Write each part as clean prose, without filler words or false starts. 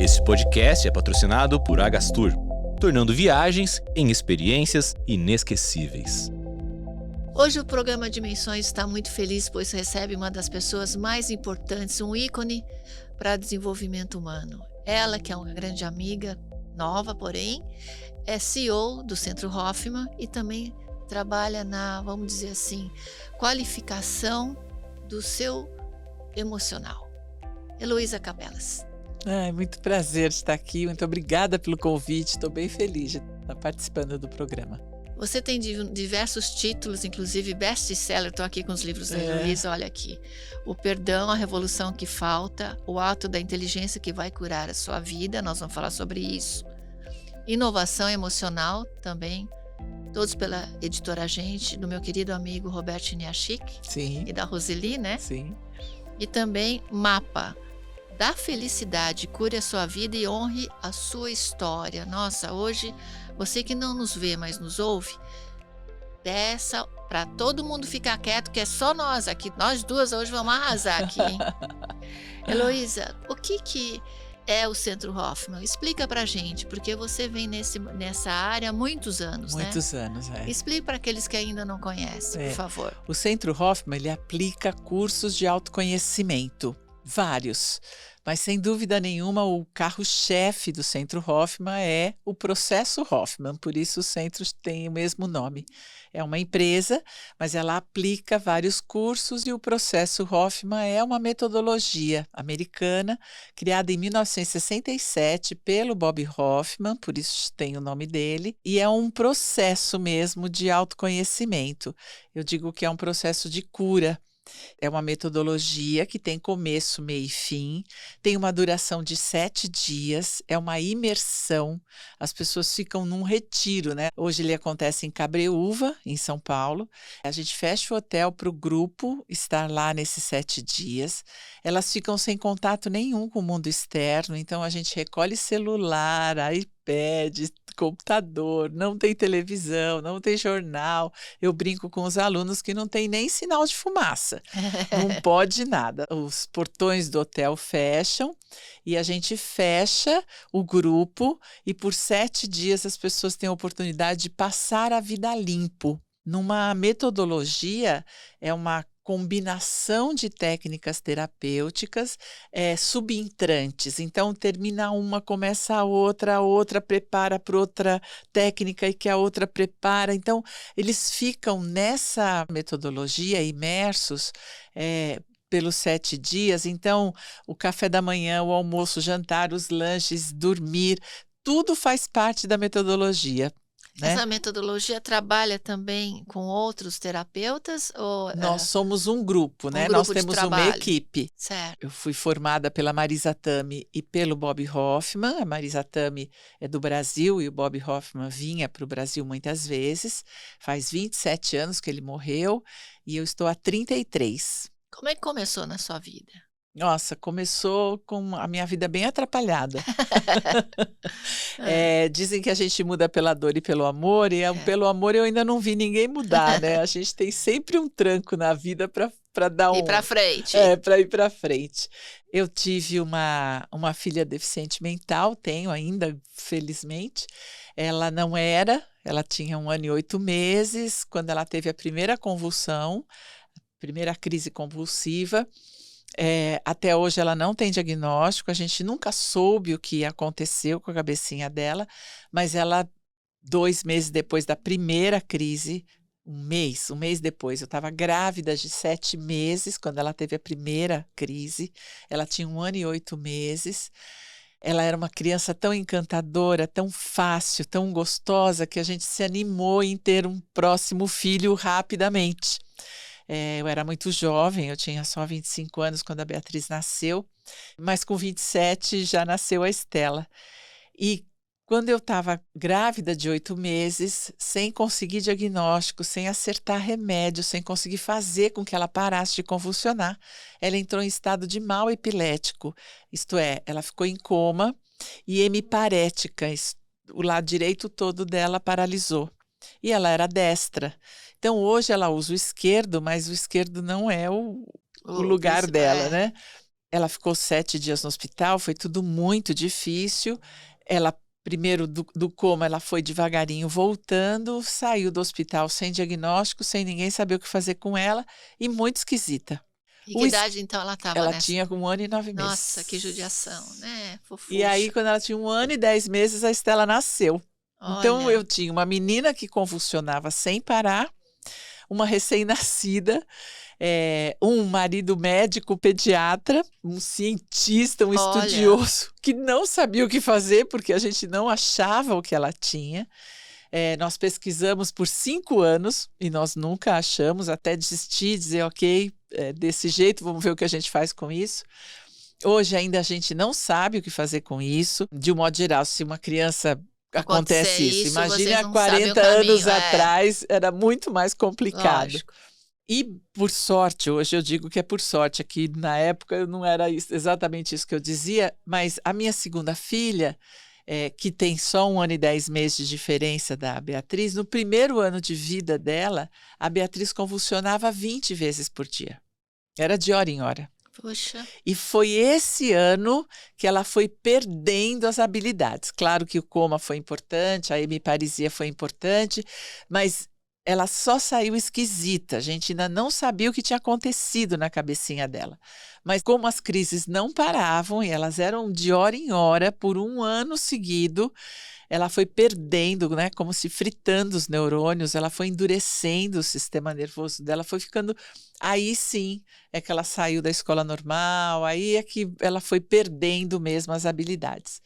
Esse podcast é patrocinado por Agastur, tornando viagens em experiências inesquecíveis. Hoje o programa Dimensões está muito feliz, pois recebe uma das pessoas mais importantes, um ícone para desenvolvimento humano. Ela, que é uma grande amiga, nova porém, é CEO do Centro Hoffman e também trabalha na, vamos dizer assim, qualificação do seu emocional. Heloísa Capelas. Muito prazer estar aqui, muito obrigada pelo convite, estou bem feliz de estar participando do programa. Você tem diversos títulos, inclusive best-seller, estou aqui com os livros da Heloísa, olha aqui. O Perdão, a Revolução que Falta, O Ato da Inteligência que vai curar a sua vida, nós vamos falar sobre isso. Inovação Emocional, também, todos pela editora Gente, do meu querido amigo Roberto Niachik. Sim. E da Roseli, né? Sim. E também Mapa da Felicidade, cure a sua vida e honre a sua história. Nossa, hoje, você que não nos vê, mas nos ouve, dessa para todo mundo ficar quieto, que é só nós aqui, nós duas hoje vamos arrasar aqui, hein? Heloísa, o que é o Centro Hoffman? Explica pra gente, porque você vem nessa área há muitos anos, né? Muitos anos, Explica para aqueles que ainda não conhecem, por favor. O Centro Hoffman, ele aplica cursos de autoconhecimento, vários, mas sem dúvida nenhuma o carro-chefe do Centro Hoffman é o processo Hoffman, por isso o centro tem o mesmo nome. É uma empresa, mas ela aplica vários cursos e o processo Hoffman é uma metodologia americana criada em 1967 pelo Bob Hoffman, por isso tem o nome dele, e é um processo mesmo de autoconhecimento. Eu digo que é um processo de cura. É uma metodologia que tem começo, meio e fim, tem uma duração de 7 dias, é uma imersão, as pessoas ficam num retiro, né? Hoje ele acontece em Cabreúva, em São Paulo. A gente fecha o hotel para o grupo estar lá nesses 7 dias. Elas ficam sem contato nenhum com o mundo externo, então a gente recolhe celular, iPad, computador, não tem televisão, não tem jornal. Eu brinco com os alunos que não tem nem sinal de fumaça, não pode nada. Os portões do hotel fecham e a gente fecha o grupo e por 7 dias as pessoas têm a oportunidade de passar a vida limpo. Numa metodologia, é uma combinação de técnicas terapêuticas subentrantes. Então, termina uma, começa a outra prepara para outra técnica e que a outra prepara. Então, eles ficam nessa metodologia imersos pelos 7 dias. Então, o café da manhã, o almoço, o jantar, os lanches, dormir, tudo faz parte da metodologia. Né? Essa metodologia trabalha também com outros terapeutas? Ou, nós somos um grupo, né? Grupo nós temos uma equipe. Certo. Eu fui formada pela Marisa Tami e pelo Bob Hoffman. A Marisa Tami é do Brasil e o Bob Hoffman vinha para o Brasil muitas vezes. Faz 27 anos que ele morreu e eu estou há 33. Como é que começou na sua vida? Nossa, começou com a minha vida bem atrapalhada. Dizem que a gente muda pela dor e pelo amor, e pelo amor eu ainda não vi ninguém mudar, né? A gente tem sempre um tranco na vida para dar ir para frente. Para ir para frente. Eu tive uma filha deficiente mental, tenho ainda, felizmente. Ela tinha 1 ano e 8 meses, quando ela teve a primeira convulsão, primeira crise convulsiva. Até hoje ela não tem diagnóstico, a gente nunca soube o que aconteceu com a cabecinha dela, mas ela, 2 meses depois da primeira crise, um mês depois, eu estava grávida de 7 meses, quando ela teve a primeira crise, ela tinha 1 ano e 8 meses, ela era uma criança tão encantadora, tão fácil, tão gostosa, que a gente se animou em ter um próximo filho rapidamente. Eu era muito jovem, eu tinha só 25 anos quando a Beatriz nasceu, mas com 27 já nasceu a Estela. E quando eu estava grávida de 8 meses, sem conseguir diagnóstico, sem acertar remédio, sem conseguir fazer com que ela parasse de convulsionar, ela entrou em estado de mal epilético, isto é, ela ficou em coma e hemiparética, o lado direito todo dela paralisou. E ela era destra. Então, hoje ela usa o esquerdo, mas o esquerdo não é o lugar dela, né? Ela ficou 7 dias no hospital, foi tudo muito difícil. Ela, primeiro do coma, ela foi devagarinho voltando, saiu do hospital sem diagnóstico, sem ninguém saber o que fazer com ela e muito esquisita. E que idade então ela estava Ela nessa? tinha 1 ano e 9 meses. Nossa, que judiação, né? Fofucha. E aí, quando ela tinha 1 ano e 10 meses, a Estela nasceu. Então, Olha. eu tinha uma menina que convulsionava sem parar, uma recém-nascida, um marido médico pediatra, um cientista, um Olha. estudioso, que não sabia o que fazer, porque a gente não achava o que ela tinha. Nós pesquisamos por 5 anos e nós nunca achamos, até desistir, dizer, ok, desse jeito, vamos ver o que a gente faz com isso. Hoje ainda a gente não sabe o que fazer com isso. De um modo geral, se uma criança acontece isso, imagine há 40 anos atrás, era muito mais complicado. Lógico. E por sorte, hoje eu digo que é por sorte, aqui na época não era exatamente isso que eu dizia, mas a minha segunda filha, que tem só 1 ano e 10 meses de diferença da Beatriz, no primeiro ano de vida dela, a Beatriz convulsionava 20 vezes por dia. Era de hora em hora. Poxa. E foi esse ano que ela foi perdendo as habilidades. Claro que o coma foi importante, a hemiparesia foi importante, mas ela só saiu esquisita. A gente ainda não sabia o que tinha acontecido na cabecinha dela. Mas como as crises não paravam e elas eram de hora em hora por 1 ano seguido, ela foi perdendo, né, como se fritando os neurônios, ela foi endurecendo o sistema nervoso dela, foi ficando... Aí sim é que ela saiu da escola normal, aí é que ela foi perdendo mesmo as habilidades.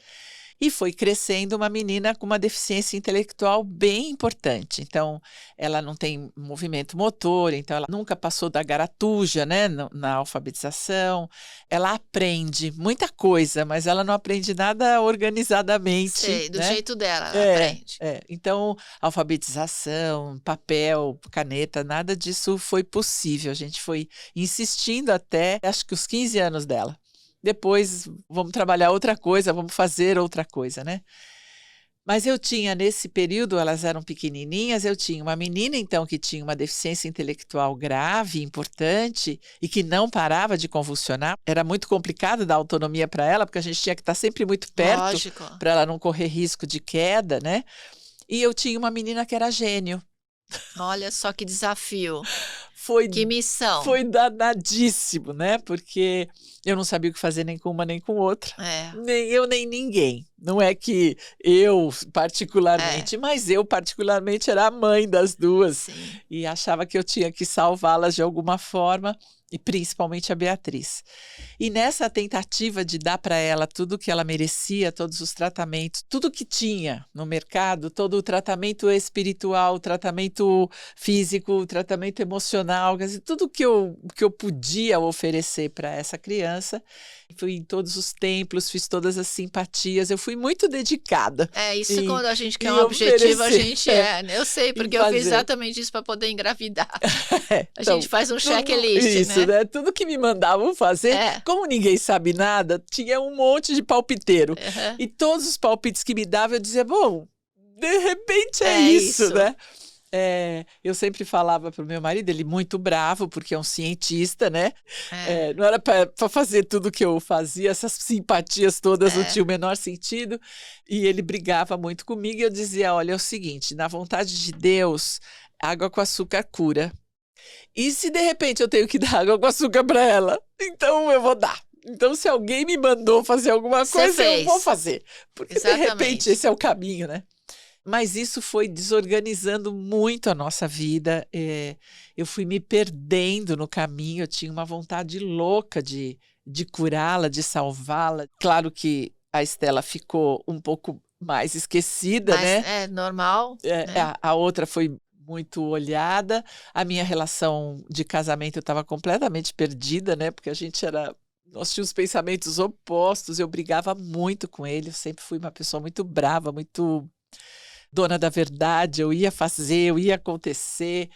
E foi crescendo uma menina com uma deficiência intelectual bem importante. Então, ela não tem movimento motor, então ela nunca passou da garatuja, né, na alfabetização. Ela aprende muita coisa, mas ela não aprende nada organizadamente. Sei, do né? jeito dela, ela aprende. Então, alfabetização, papel, caneta, nada disso foi possível. A gente foi insistindo até, acho que os 15 anos dela. Depois vamos trabalhar outra coisa, vamos fazer outra coisa, né? Mas eu tinha, nesse período, elas eram pequenininhas, eu tinha uma menina, então, que tinha uma deficiência intelectual grave, importante, e que não parava de convulsionar. Era muito complicado dar autonomia para ela, porque a gente tinha que estar sempre muito perto para ela não correr risco de queda, né? E eu tinha uma menina que era gênio. Olha só que desafio. Que missão. Foi danadíssimo, né? Porque eu não sabia o que fazer nem com uma nem com outra. Nem eu, nem ninguém. Não é que eu particularmente, mas eu particularmente era a mãe das duas. Sim. E achava que eu tinha que salvá-las de alguma forma, e principalmente a Beatriz. E nessa tentativa de dar para ela tudo o que ela merecia, todos os tratamentos, tudo que tinha no mercado, todo o tratamento espiritual, o tratamento físico, o tratamento emocional, quer dizer, tudo que eu podia oferecer para essa criança. Fui em todos os templos, fiz todas as simpatias, eu fui muito dedicada. Isso quando a gente quer um objetivo, a gente eu sei, porque eu fiz exatamente isso para poder engravidar. A gente faz um checklist, né? Tudo que me mandavam fazer, como ninguém sabe nada, tinha um monte de palpiteiro. E todos os palpites que me davam, eu dizia, bom, de repente é isso, né? Eu sempre falava para o meu marido, ele muito bravo, porque é um cientista, né? Não era para fazer tudo que eu fazia, essas simpatias todas não tinham o menor sentido. E ele brigava muito comigo e eu dizia, olha, é o seguinte, na vontade de Deus, água com açúcar cura. E se de repente eu tenho que dar água com açúcar para ela, então eu vou dar. Então, se alguém me mandou fazer alguma coisa, eu vou fazer. Porque de repente esse é o caminho, né? Mas isso foi desorganizando muito a nossa vida. Eu fui me perdendo no caminho, eu tinha uma vontade louca de curá-la, de salvá-la. Claro que a Estela ficou um pouco mais esquecida, né? É normal. A outra foi muito olhada. A minha relação de casamento eu estava completamente perdida, né? Porque nós tínhamos pensamentos opostos, eu brigava muito com ele, eu sempre fui uma pessoa muito brava, muito dona da verdade, eu ia fazer, eu ia acontecer,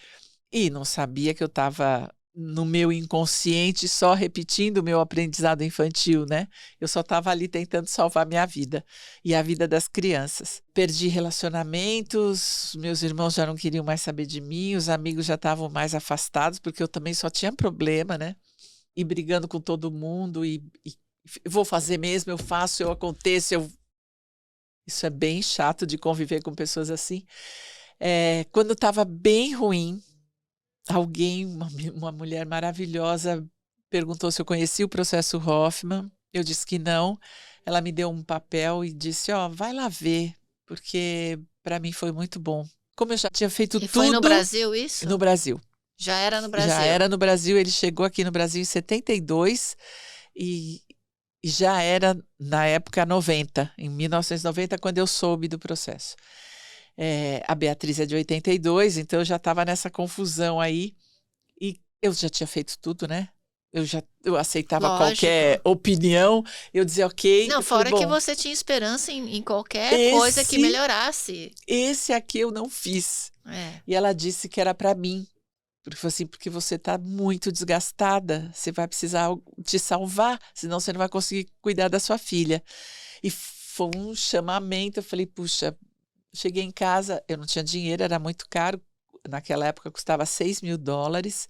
e não sabia que eu estava no meu inconsciente só repetindo o meu aprendizado infantil, né? Eu só estava ali tentando salvar minha vida e a vida das crianças. Perdi relacionamentos, meus irmãos já não queriam mais saber de mim, os amigos já estavam mais afastados, porque eu também só tinha problema, né? e brigando com todo mundo e vou fazer mesmo, eu faço, eu aconteço, isso é bem chato de conviver com pessoas assim. Quando estava bem ruim, alguém, uma mulher maravilhosa, perguntou se eu conhecia o processo Hoffman. Eu disse que não. Ela me deu um papel e disse: ó, vai lá ver, porque para mim foi muito bom. Como eu já tinha feito E foi no tudo Brasil isso? no Brasil. Já era no Já Brasil. era no Brasil, ele chegou aqui no Brasil em 72 e já era na época 90, em 1990, quando eu soube do processo. A Beatriz é de 82, então eu já estava nessa confusão aí e eu já tinha feito tudo, né? Eu aceitava Lógico. qualquer opinião, eu dizia ok. Não, eu falei, fora que bom, você tinha esperança em qualquer coisa que melhorasse. esse aqui eu não fiz. E ela disse que era para mim. Porque você está muito desgastada, você vai precisar te salvar, senão você não vai conseguir cuidar da sua filha. E foi um chamamento, eu falei, puxa, cheguei em casa, eu não tinha dinheiro, era muito caro, naquela época custava $6.000.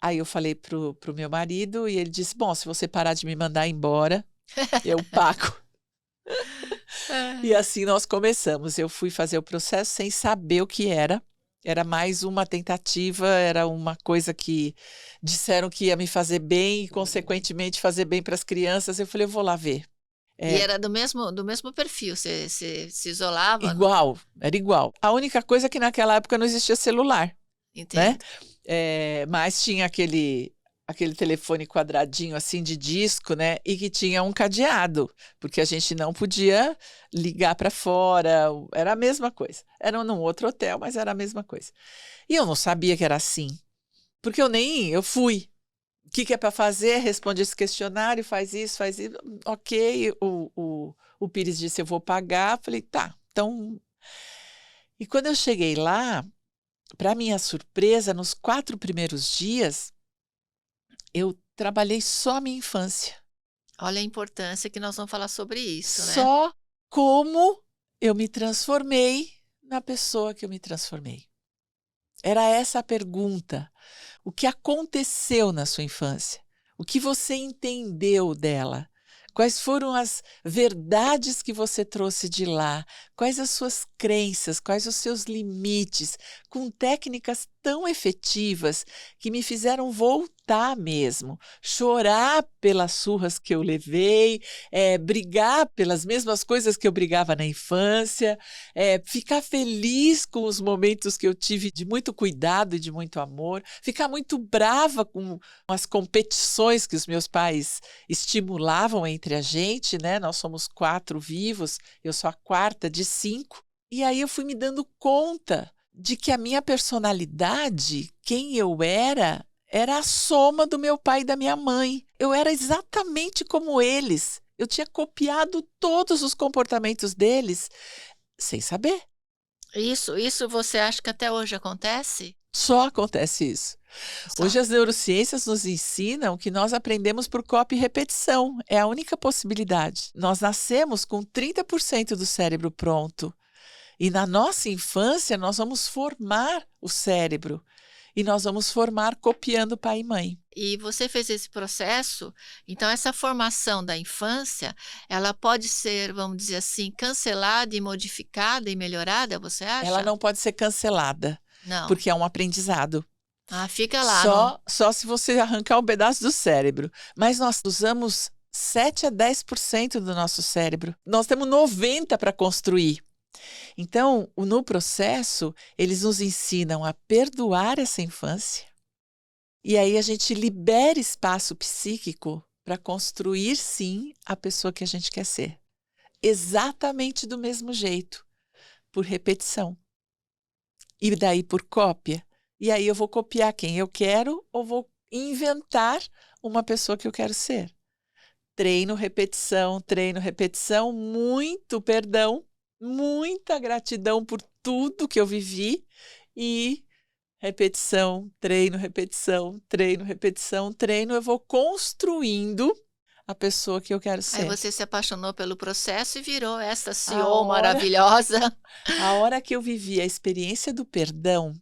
Aí eu falei pro meu marido e ele disse, bom, se você parar de me mandar embora, eu pago. E assim nós começamos, eu fui fazer o processo sem saber o que era. Era mais uma tentativa, era uma coisa que disseram que ia me fazer bem e, consequentemente, fazer bem para as crianças. Eu falei, eu vou lá ver. E era do mesmo perfil, você se isolava? Igual, era igual. A única coisa é que naquela época não existia celular, Entendo. né? Mas tinha aquele telefone quadradinho assim de disco, né? E que tinha um cadeado, porque a gente não podia ligar para fora, era a mesma coisa. Era num outro hotel, mas era a mesma coisa. E eu não sabia que era assim, porque eu fui. O que é para fazer? Responde esse questionário, faz isso. Ok, o Pires disse, eu vou pagar. Falei, tá, então... E quando eu cheguei lá, para minha surpresa, nos 4 primeiros dias, eu trabalhei só a minha infância. Olha a importância que nós vamos falar sobre isso, né? Só como eu me transformei na pessoa que eu me transformei. Era essa a pergunta. O que aconteceu na sua infância? O que você entendeu dela? Quais foram as verdades que você trouxe de lá? Quais as suas crenças? Quais os seus limites? Com técnicas tão efetivas que me fizeram voltar mesmo, chorar pelas surras que eu levei, brigar pelas mesmas coisas que eu brigava na infância, ficar feliz com os momentos que eu tive de muito cuidado e de muito amor, ficar muito brava com as competições que os meus pais estimulavam entre a gente, né? Nós somos 4 vivos, eu sou a 4ª de 5. E aí eu fui me dando conta de que a minha personalidade, quem eu era a soma do meu pai e da minha mãe. Eu era exatamente como eles. Eu tinha copiado todos os comportamentos deles sem saber. Isso você acha que até hoje acontece? Só acontece isso. Só. Hoje as neurociências nos ensinam que nós aprendemos por cópia e repetição. É a única possibilidade. Nós nascemos com 30% do cérebro pronto. E na nossa infância nós vamos formar o cérebro. E nós vamos formar copiando pai e mãe. E você fez esse processo, então essa formação da infância, ela pode ser, vamos dizer assim, cancelada e modificada e melhorada, você acha? Ela não pode ser cancelada, Não. porque é um aprendizado. Fica lá. Só se você arrancar um pedaço do cérebro. Mas nós usamos 7 a 10% do nosso cérebro. Nós temos 90% para construir. Então, no processo, eles nos ensinam a perdoar essa infância. E aí a gente libera espaço psíquico para construir, sim, a pessoa que a gente quer ser. Exatamente do mesmo jeito, por repetição. E daí por cópia. E aí eu vou copiar quem eu quero ou vou inventar uma pessoa que eu quero ser. Treino, repetição, muito perdão, muita gratidão por tudo que eu vivi e repetição, treino, eu vou construindo a pessoa que eu quero ser. Aí você se apaixonou pelo processo e virou essa CEO maravilhosa. A hora que eu vivi a experiência do perdão,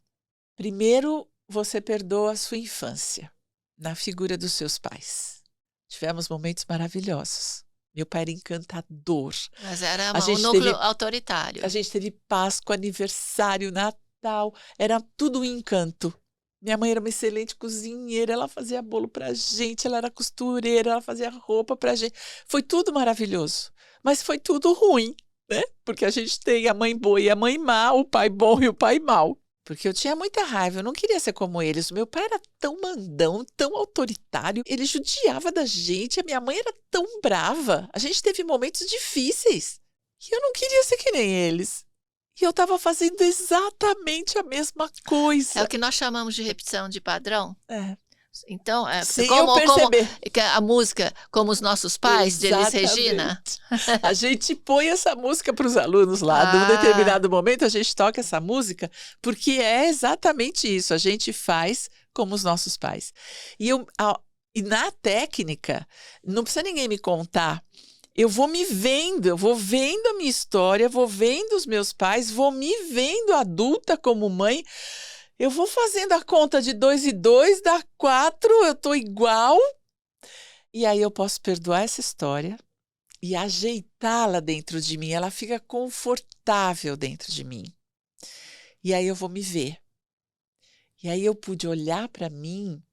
primeiro você perdoa a sua infância, na figura dos seus pais. Tivemos momentos maravilhosos. Meu pai era encantador. Mas era A um gente núcleo teve- autoritário. A gente teve Páscoa, aniversário, Natal, era tudo um encanto. Minha mãe era uma excelente cozinheira, ela fazia bolo pra gente, ela era costureira, ela fazia roupa pra gente. Foi tudo maravilhoso, mas foi tudo ruim, né? Porque a gente tem a mãe boa e a mãe má, o pai bom e o pai mau. Porque eu tinha muita raiva, eu não queria ser como eles. O meu pai era tão mandão, tão autoritário, ele judiava da gente, a minha mãe era tão brava. A gente teve momentos difíceis e eu não queria ser que nem eles. E eu estava fazendo exatamente a mesma É coisa. o que nós chamamos de repetição de padrão. É. Então, Sem eu perceber. que a música Como os Nossos Pais, de Elis Regina. A gente põe essa música para os alunos lá. Num Ah. determinado momento, a gente toca essa música, porque é exatamente isso. A gente faz como os nossos pais. E na técnica, não precisa ninguém me contar. Eu vou me vendo, eu vou vendo a minha história, vou vendo os meus pais, vou me vendo adulta como mãe. Eu vou fazendo a conta de 2 e 2, dá 4, eu tô igual. E aí eu posso perdoar essa história e ajeitá-la dentro de mim. Ela fica confortável dentro de mim. E aí eu vou me ver. E aí eu pude olhar para mim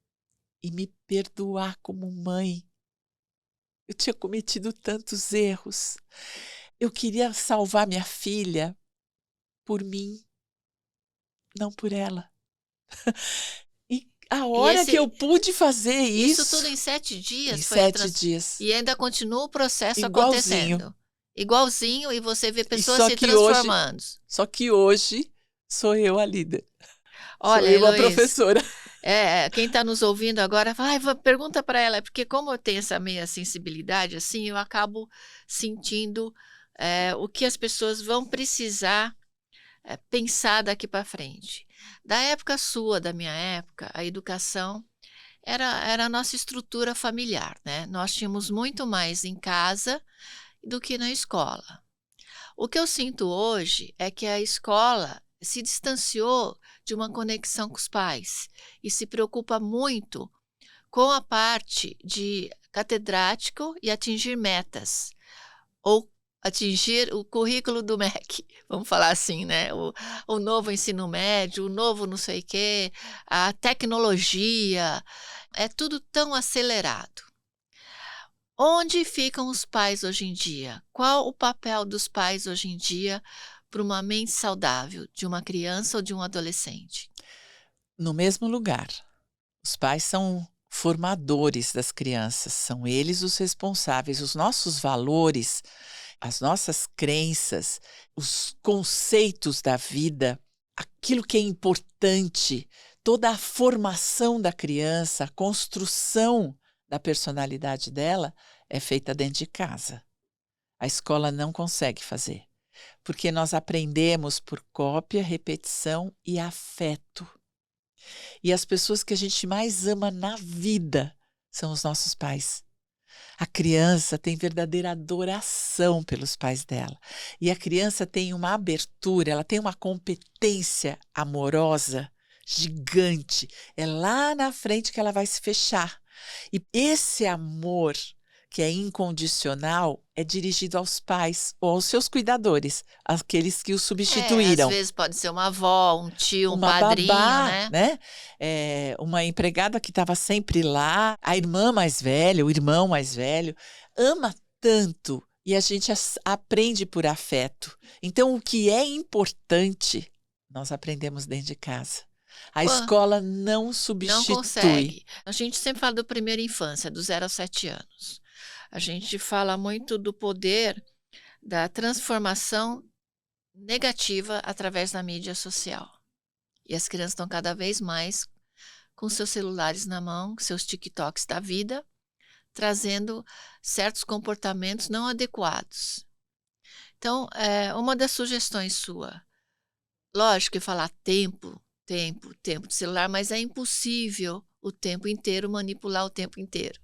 e me perdoar como mãe. Eu tinha cometido tantos erros. Eu queria salvar minha filha por mim, não por ela. E a hora que eu pude fazer isso... Isso tudo em 7 dias? Em foi 7 dias. E ainda continua o processo Igualzinho. acontecendo. Igualzinho, e você vê pessoas só se que transformando. Só que hoje sou eu a líder. Olha, sou eu a Heloísa, professora. quem está nos ouvindo agora, pergunta para ela, porque como eu tenho essa meia sensibilidade, assim, eu acabo sentindo o que as pessoas vão precisar pensar daqui para frente. Da época sua, da minha época, a educação era a nossa estrutura familiar, né? Nós tínhamos muito mais em casa do que na escola. O que eu sinto hoje é que a escola se distanciou de uma conexão com os pais e se preocupa muito com a parte de catedrático e atingir metas, ou atingir o currículo do MEC, vamos falar assim, né? O novo ensino médio, o novo não sei o quê, a tecnologia, é tudo tão acelerado. Onde ficam os pais hoje em dia? Qual o papel dos pais hoje em dia para uma mente saudável de uma criança ou de um adolescente? No mesmo lugar. Os pais são formadores das crianças, são eles os responsáveis. Os nossos valores, as nossas crenças, os conceitos da vida, aquilo que é importante, toda a formação da criança, a construção da personalidade dela é feita dentro de casa. A escola não consegue fazer, porque nós aprendemos por cópia, repetição e afeto. E as pessoas que a gente mais ama na vida são os nossos pais. A criança tem verdadeira adoração pelos pais dela. E a criança tem uma abertura, ela tem uma competência amorosa gigante. É lá na frente que ela vai se fechar. E esse amor, que é incondicional, é dirigido aos pais ou aos seus cuidadores, aqueles que o substituíram. Às vezes pode ser uma avó, um tio, um Uma padrinho, babá, né? Uma empregada que estava sempre lá, a irmã mais velha, o irmão mais velho, ama tanto e a gente aprende por afeto. Então, o que é importante, nós aprendemos dentro de casa. A escola não substitui. Não consegue. A gente sempre fala do primeira infância, do 0 aos 7 anos. A gente fala muito do poder da transformação negativa através da mídia social. E as crianças estão cada vez mais com seus celulares na mão, seus TikToks da vida, trazendo certos comportamentos não adequados. Então, uma das sugestões sua, lógico que falar tempo de celular, mas é impossível o tempo inteiro manipular o tempo inteiro,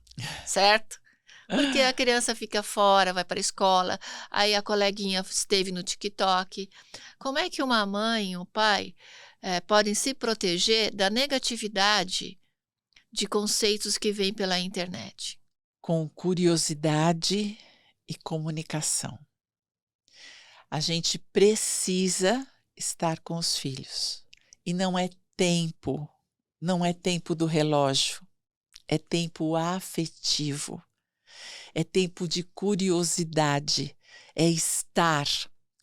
certo? Porque a criança fica fora, vai para a escola, aí a coleguinha esteve no TikTok. Como é que uma mãe e um pai podem se proteger da negatividade de conceitos que vêm pela internet? Com curiosidade e comunicação. A gente precisa estar com os filhos. E não é tempo do relógio, é tempo afetivo, é tempo de curiosidade, é estar.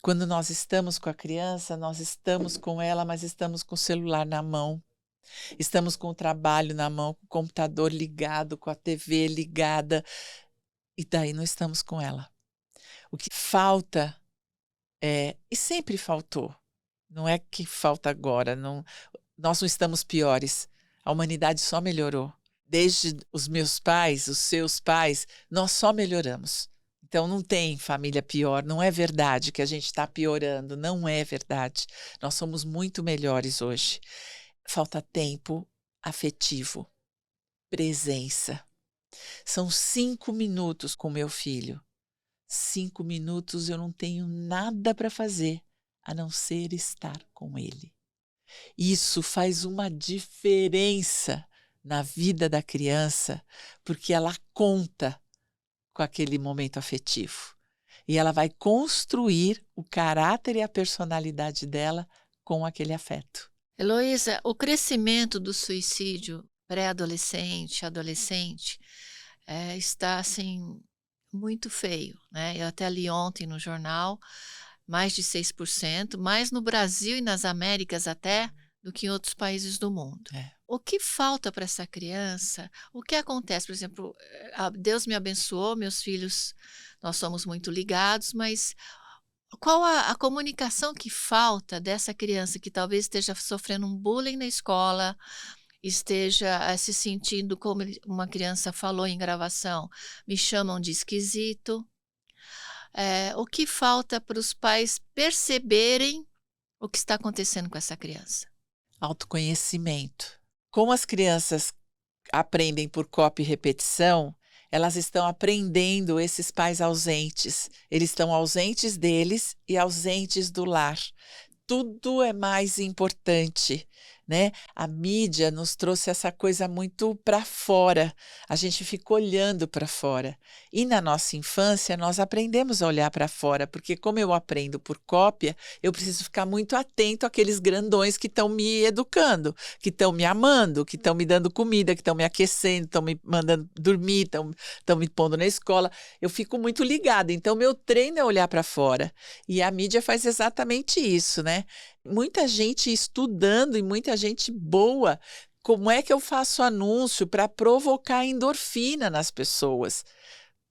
Quando nós estamos com a criança, nós estamos com ela, mas estamos com o celular na mão, estamos com o trabalho na mão, com o computador ligado, com a TV ligada, e daí não estamos com ela. O que falta e sempre faltou, não é que falta agora, nós não estamos piores, a humanidade só melhorou. Desde os meus pais, os seus pais, nós só melhoramos. Então não tem família pior, não é verdade que a gente está piorando, não é verdade. Nós somos muito melhores hoje. Falta tempo afetivo, presença. São 5 minutos com meu filho. 5 minutos eu não tenho nada para fazer a não ser estar com ele. Isso faz uma diferença na vida da criança, porque ela conta com aquele momento afetivo. E ela vai construir o caráter e a personalidade dela com aquele afeto. Heloísa, o crescimento do suicídio pré-adolescente, adolescente, está assim muito feio, né? Eu até li ontem no jornal, mais de 6%, mais no Brasil e nas Américas até do que em outros países do mundo. É. O que falta para essa criança? O que acontece? Por exemplo, Deus me abençoou, meus filhos, nós somos muito ligados, mas qual a comunicação que falta dessa criança que talvez esteja sofrendo um bullying na escola, esteja se sentindo como uma criança falou em gravação, me chamam de esquisito. O que falta para os pais perceberem o que está acontecendo com essa criança? Autoconhecimento. Como as crianças aprendem por cópia e repetição, elas estão aprendendo esses pais ausentes. Eles estão ausentes deles e ausentes do lar. Tudo é mais importante, né? A mídia nos trouxe essa coisa muito para fora. A gente fica olhando para fora. E na nossa infância, nós aprendemos a olhar para fora, porque como eu aprendo por cópia, eu preciso ficar muito atento àqueles grandões que estão me educando, que estão me amando, que estão me dando comida, que estão me aquecendo, estão me mandando dormir, estão me pondo na escola. Eu fico muito ligada. Então, meu treino é olhar para fora. E a mídia faz exatamente isso, né? Muita gente estudando e muita gente boa. Como é que eu faço anúncio para provocar endorfina nas pessoas?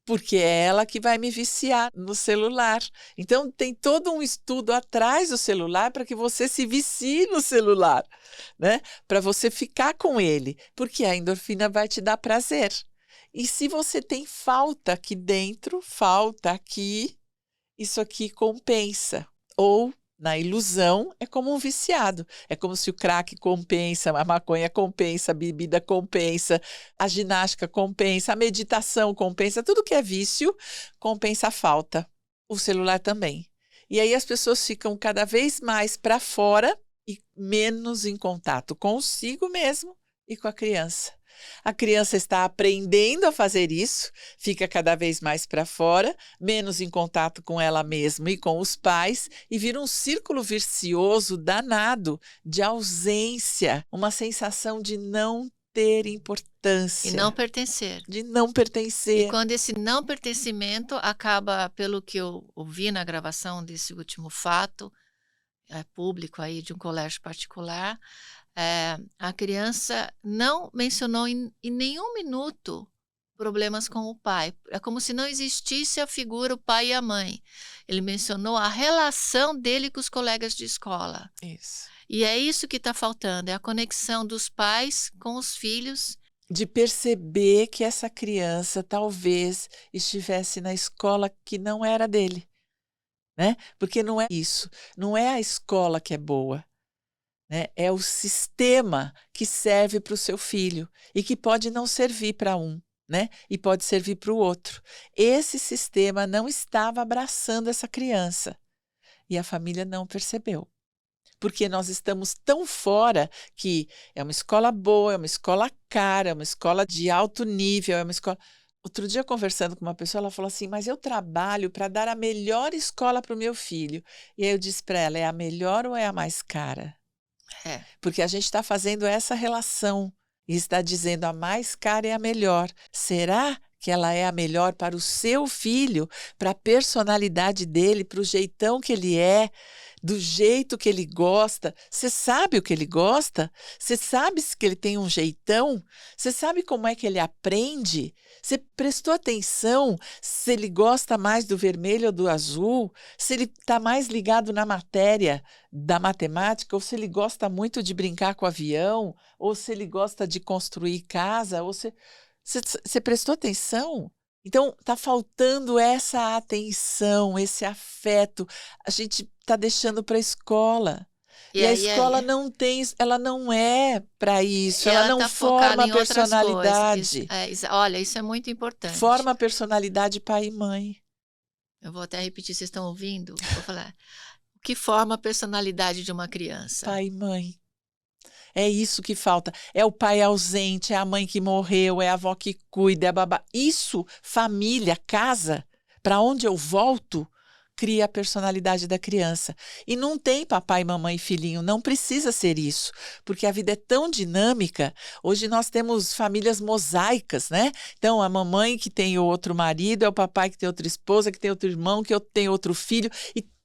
Porque é ela que vai me viciar no celular. Então, tem todo um estudo atrás do celular para que você se vicie no celular, né? Para você ficar com ele, porque a endorfina vai te dar prazer. E se você tem falta aqui dentro, falta aqui, isso aqui compensa. Ou na ilusão, é como um viciado. É como se o crack compensa, a maconha compensa, a bebida compensa, a ginástica compensa, a meditação compensa, tudo que é vício compensa a falta. O celular também. E aí as pessoas ficam cada vez mais para fora e menos em contato consigo mesmo e com a criança. A criança está aprendendo a fazer isso, fica cada vez mais para fora, menos em contato com ela mesma e com os pais, e vira um círculo vicioso danado de ausência, uma sensação de não ter importância. E não pertencer. De não pertencer. E quando esse não pertencimento acaba, pelo que eu ouvi na gravação desse último fato, público aí de um colégio particular, a criança não mencionou em nenhum minuto problemas com o pai. É como se não existisse a figura, o pai e a mãe. Ele mencionou a relação dele com os colegas de escola. Isso. E é isso que está faltando, é a conexão dos pais com os filhos. De perceber que essa criança talvez estivesse na escola que não era dele, né? Porque não é isso, não é a escola que é boa. Né? É o sistema que serve para o seu filho e que pode não servir para um, né? E pode servir para o outro. Esse sistema não estava abraçando essa criança e a família não percebeu. porque nós estamos tão fora que é uma escola boa, é uma escola cara, é uma escola de alto nível, é uma escola... Outro dia, conversando com uma pessoa, ela falou assim, mas eu trabalho para dar a melhor escola para o meu filho. E aí eu disse para ela, é a melhor ou é a mais cara? É. Porque a gente está fazendo essa relação e está dizendo a mais cara é a melhor. Será que ela é a melhor para o seu filho, para a personalidade dele, para o jeitão que ele é, do jeito que ele gosta? Você sabe o que ele gosta? Você sabe que ele tem um jeitão? Você sabe como é que ele aprende? Você prestou atenção se ele gosta mais do vermelho ou do azul? Se ele está mais ligado na matéria da matemática, ou se ele gosta muito de brincar com o avião, ou se ele gosta de construir casa, ou se... Você prestou atenção? Então, está faltando essa atenção, esse afeto. A gente está deixando para a escola. E a escola não tem, ela não é para isso, ela não tá forma em outras personalidade. coisas. Olha, isso é muito importante. Forma personalidade pai e mãe. Eu vou até repetir, vocês estão ouvindo? Vou falar. O que forma a personalidade de uma criança? Pai e mãe. É isso que falta. É o pai ausente, é a mãe que morreu, é a avó que cuida, é a babá. Isso, família, casa, para onde eu volto, cria a personalidade da criança. E não tem papai, mamãe e filhinho, não precisa ser isso, porque a vida é tão dinâmica. Hoje nós temos famílias mosaicas, né? Então, a mamãe que tem outro marido, é o papai que tem outra esposa, que tem outro irmão, que tem outro filho.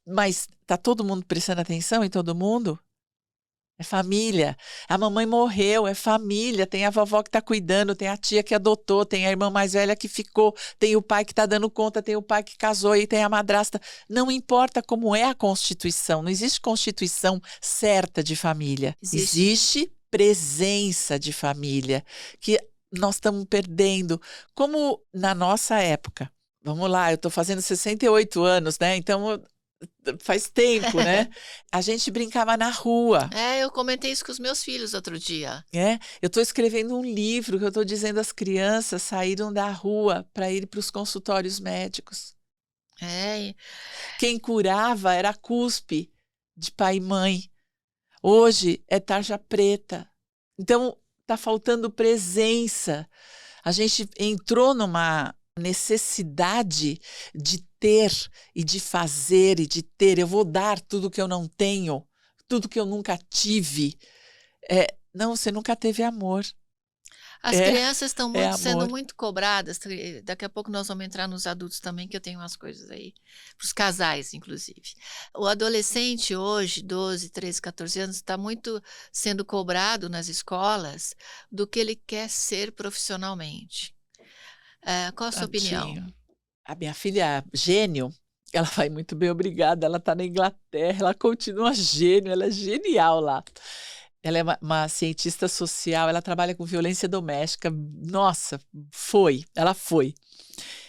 Mas está todo mundo prestando atenção em todo mundo? É família. A mamãe morreu, é família. Tem a vovó que está cuidando, tem a tia que adotou, tem a irmã mais velha que ficou, tem o pai que está dando conta, tem o pai que casou e tem a madrasta. Não importa como é a constituição, não existe constituição certa de família. Existe presença de família, que nós estamos perdendo. Como na nossa época. Vamos lá, eu estou fazendo 68 anos, né? Então... faz tempo, né? A gente brincava na rua. Eu comentei isso com os meus filhos outro dia. Eu estou escrevendo um livro que eu estou dizendo às crianças saíram da rua para ir para os consultórios médicos. Quem curava era a cuspe de pai e mãe. Hoje é tarja preta. Então, está faltando presença. A gente entrou numa necessidade de ter e de fazer e de ter. Eu vou dar tudo que eu não tenho, tudo que eu nunca tive. Não, você nunca teve amor. As crianças estão sendo muito cobradas. Daqui a pouco nós vamos entrar nos adultos também, que eu tenho umas coisas aí. Para os casais, inclusive. O adolescente hoje, 12, 13, 14 anos, está muito sendo cobrado nas escolas do que ele quer ser profissionalmente. Qual a sua opinião? A minha filha, gênio, ela vai muito bem, obrigada. Ela está na Inglaterra, ela continua gênio, ela é genial lá. Ela é uma cientista social, ela trabalha com violência doméstica. Nossa, ela foi.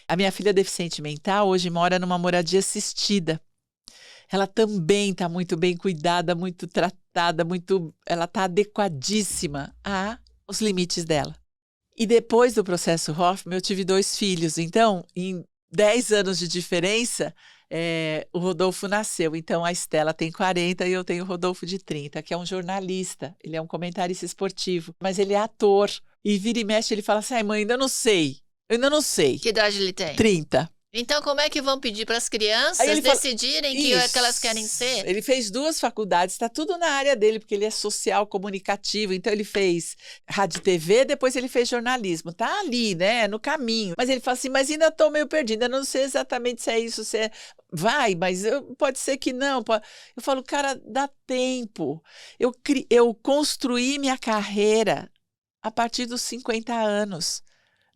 A minha filha deficiente mental hoje mora numa moradia assistida. Ela também está muito bem cuidada, muito tratada, ela está adequadíssima aos limites dela. E depois do processo Hoffman, eu tive 2 filhos. Então, em 10 anos de diferença, o Rodolfo nasceu. Então, a Estela tem 40 e eu tenho o Rodolfo de 30, que é um jornalista. Ele é um comentarista esportivo, mas ele é ator. E vira e mexe, ele fala assim, mãe, ainda não sei. Eu ainda não sei. Que idade ele tem? 30. Então, como é que vão pedir para as crianças decidirem que elas querem ser? Ele fez 2 faculdades, está tudo na área dele, porque ele é social, comunicativo. Então, ele fez rádio e TV, depois ele fez jornalismo. Está ali, né, no caminho. Mas ele fala assim, mas ainda estou meio perdida, ainda não sei exatamente se é isso, se é... Vai, mas pode ser que não. Eu falo, cara, dá tempo. Eu construí minha carreira a partir dos 50 anos.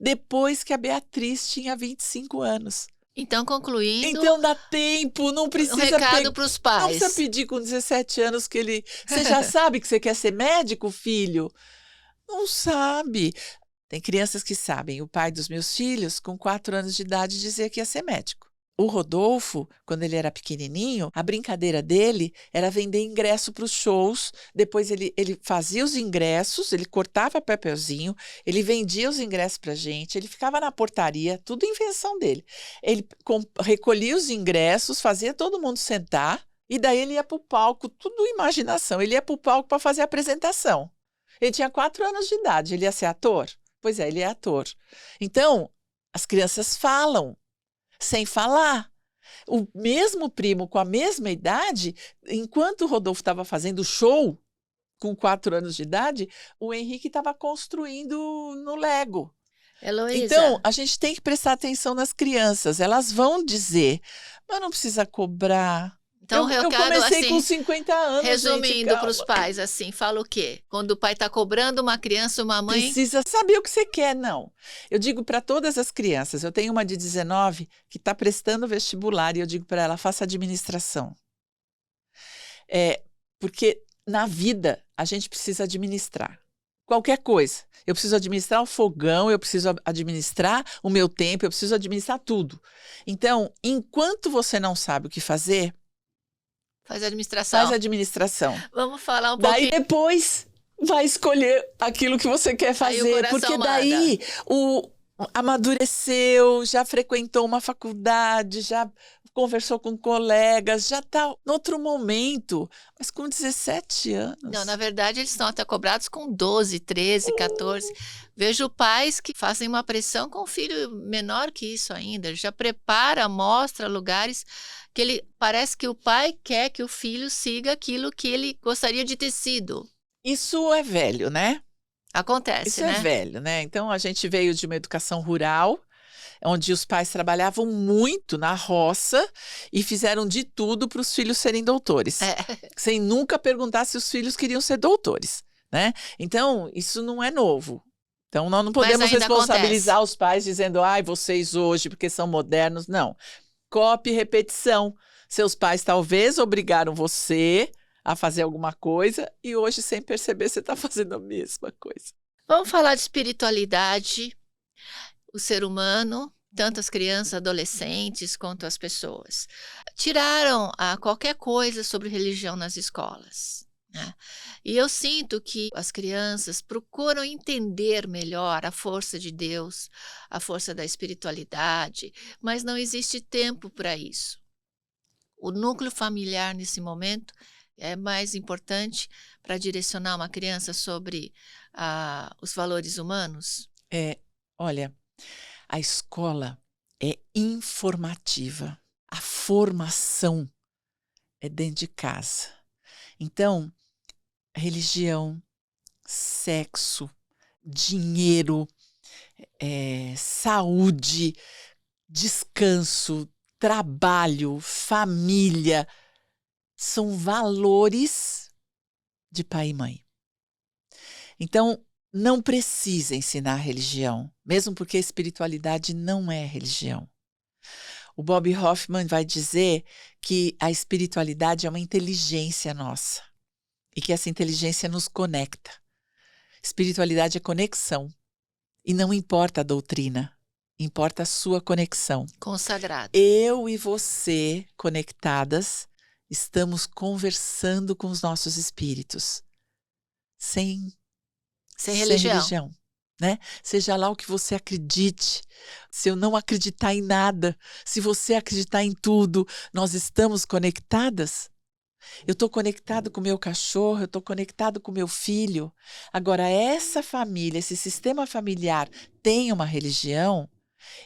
Depois que a Beatriz tinha 25 anos. Então, concluindo... Então dá tempo, não precisa... Um recado para os pais. Não precisa pedir com 17 anos que ele... Você já sabe que você quer ser médico, filho? Não sabe. Tem crianças que sabem. O pai dos meus filhos, com 4 anos de idade, dizia que ia ser médico. O Rodolfo, quando ele era pequenininho, a brincadeira dele era vender ingresso para os shows. Depois ele fazia os ingressos, ele cortava papelzinho, ele vendia os ingressos para a gente, ele ficava na portaria, tudo invenção dele. Ele recolhia os ingressos, fazia todo mundo sentar E daí ele ia para o palco, tudo imaginação, ele ia para o palco para fazer a apresentação. Ele tinha 4 anos de idade, ele ia ser ator? Pois é, ele é ator. Então, as crianças falam, sem falar. O mesmo primo com a mesma idade, enquanto o Rodolfo estava fazendo show, com 4 anos de idade, o Henrique estava construindo no Lego. Heloísa, Então, a gente tem que prestar atenção nas crianças. Elas vão dizer, mas não precisa cobrar. então Eu quero, comecei assim, com 50 anos, resumindo gente, para os pais, assim, fala o quê? Quando o pai está cobrando uma criança, uma mãe... precisa saber o que você quer, não. Eu digo para todas as crianças, eu tenho uma de 19 que está prestando vestibular e eu digo para ela, faça administração. Porque na vida a gente precisa administrar. Qualquer coisa. Eu preciso administrar o fogão, eu preciso administrar o meu tempo, eu preciso administrar tudo. Então, enquanto você não sabe o que fazer, Faz administração. faz administração. Vamos falar um Daí pouquinho... depois vai escolher aquilo que você quer Aí o fazer, coração porque manda. daí amadureceu, já frequentou uma faculdade, já conversou com colegas, já está em outro momento, mas com 17 anos. Não, na verdade, eles estão até cobrados com 12, 13, 14. Vejo pais que fazem uma pressão com um filho menor que isso ainda. Já prepara, mostra lugares que ele parece que o pai quer que o filho siga aquilo que ele gostaria de ter sido. Isso é velho, né? Acontece, Isso né? é velho, né? Então, a gente veio de uma educação rural, onde os pais trabalhavam muito na roça e fizeram de tudo para os filhos serem doutores, sem nunca perguntar se os filhos queriam ser doutores, né? Então, isso não é novo. Então, nós não podemos ainda responsabilizar os pais dizendo, ai, vocês hoje, porque são modernos. Não. Copie e repetição. Seus pais talvez obrigaram você a fazer alguma coisa e hoje, sem perceber, você está fazendo a mesma coisa. Vamos falar de espiritualidade, o ser humano, tanto as crianças, adolescentes, quanto as pessoas. Tiraram qualquer coisa sobre religião nas escolas, né? E eu sinto que as crianças procuram entender melhor a força de Deus, a força da espiritualidade, mas não existe tempo para isso. O núcleo familiar, nesse momento, é mais importante para direcionar uma criança sobre os valores humanos? Olha, a escola é informativa. A formação é dentro de casa. Então, religião, sexo, dinheiro, saúde, descanso, trabalho, família, são valores de pai e mãe. Então, não precisa ensinar religião, mesmo porque a espiritualidade não é religião. O Bob Hoffman vai dizer que a espiritualidade é uma inteligência nossa e que essa inteligência nos conecta. Espiritualidade é conexão e não importa a doutrina, importa a sua conexão. Consagrado. Eu e você, conectadas, estamos conversando com os nossos espíritos, sem religião, né? Seja lá o que você acredite. Se eu não acreditar em nada, se você acreditar em tudo, nós estamos conectadas. Eu estou conectado com o meu cachorro, eu estou conectado com o meu filho. Agora, essa família, esse sistema familiar tem uma religião,